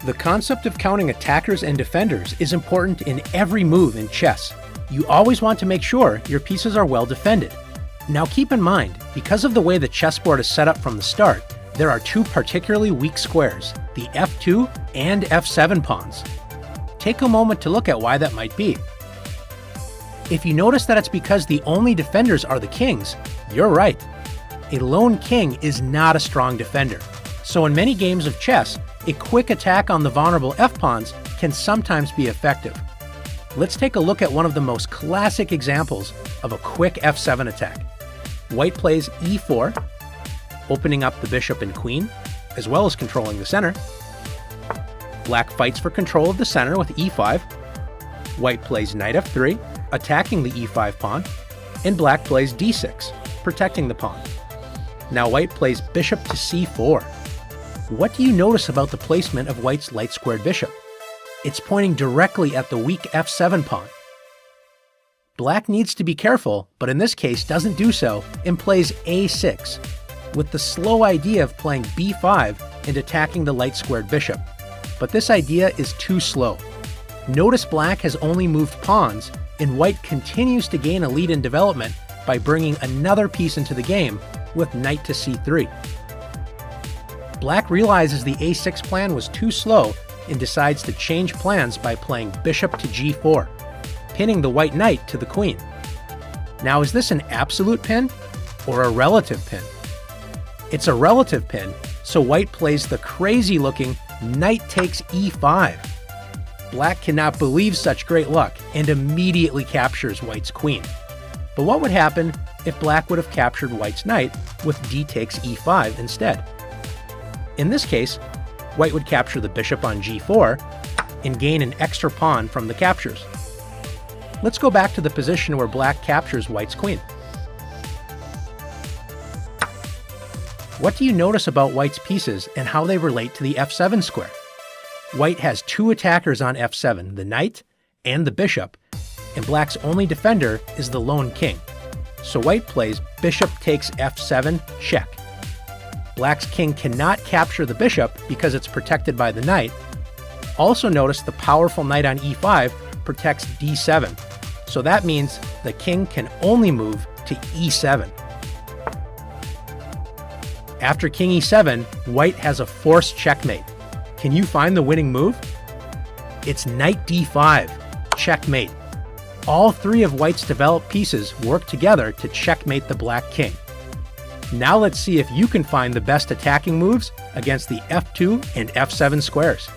The concept of counting attackers and defenders is important in every move in chess. You always want to make sure your pieces are well defended. Now keep in mind, because of the way the chessboard is set up from the start, there are two particularly weak squares, the f2 and f7 pawns. Take a moment to look at why that might be. If you notice that it's because the only defenders are the kings, you're right. A lone king is not a strong defender. So in many games of chess, a quick attack on the vulnerable f-pawns can sometimes be effective. Let's take a look at one of the most classic examples of a quick f7 attack. White plays e4, opening up the bishop and queen, as well as controlling the center. Black fights for control of the center with e5. White plays knight f3, attacking the e5 pawn, and black plays d6, protecting the pawn. Now white plays bishop to c4. What do you notice about the placement of white's light-squared bishop? It's pointing directly at the weak f7 pawn. Black needs to be careful, but in this case doesn't do so and plays a6, with the slow idea of playing b5 and attacking the light-squared bishop. But this idea is too slow. Notice black has only moved pawns, and white continues to gain a lead in development by bringing another piece into the game with knight to c3. Black realizes the a6 plan was too slow and decides to change plans by playing bishop to g4, pinning the white knight to the queen. Now, is this an absolute pin or a relative pin? It's a relative pin, so white plays the crazy-looking knight takes e5. Black cannot believe such great luck and immediately captures white's queen. But what would happen if black would have captured white's knight with d takes e5 instead? In this case, white would capture the bishop on g4 and gain an extra pawn from the captures. Let's go back to the position where black captures white's queen. What do you notice about white's pieces and how they relate to the f7 square? White has two attackers on f7, the knight and the bishop, and black's only defender is the lone king. So white plays bishop takes f7, check. Black's king cannot capture the bishop because it's protected by the knight. Also notice the powerful knight on e5 protects d7, so that means the king can only move to e7. After king e7, white has a forced checkmate. Can you find the winning move? It's knight d5, checkmate. All three of white's developed pieces work together to checkmate the black king. Now let's see if you can find the best attacking moves against the f2 and f7 squares.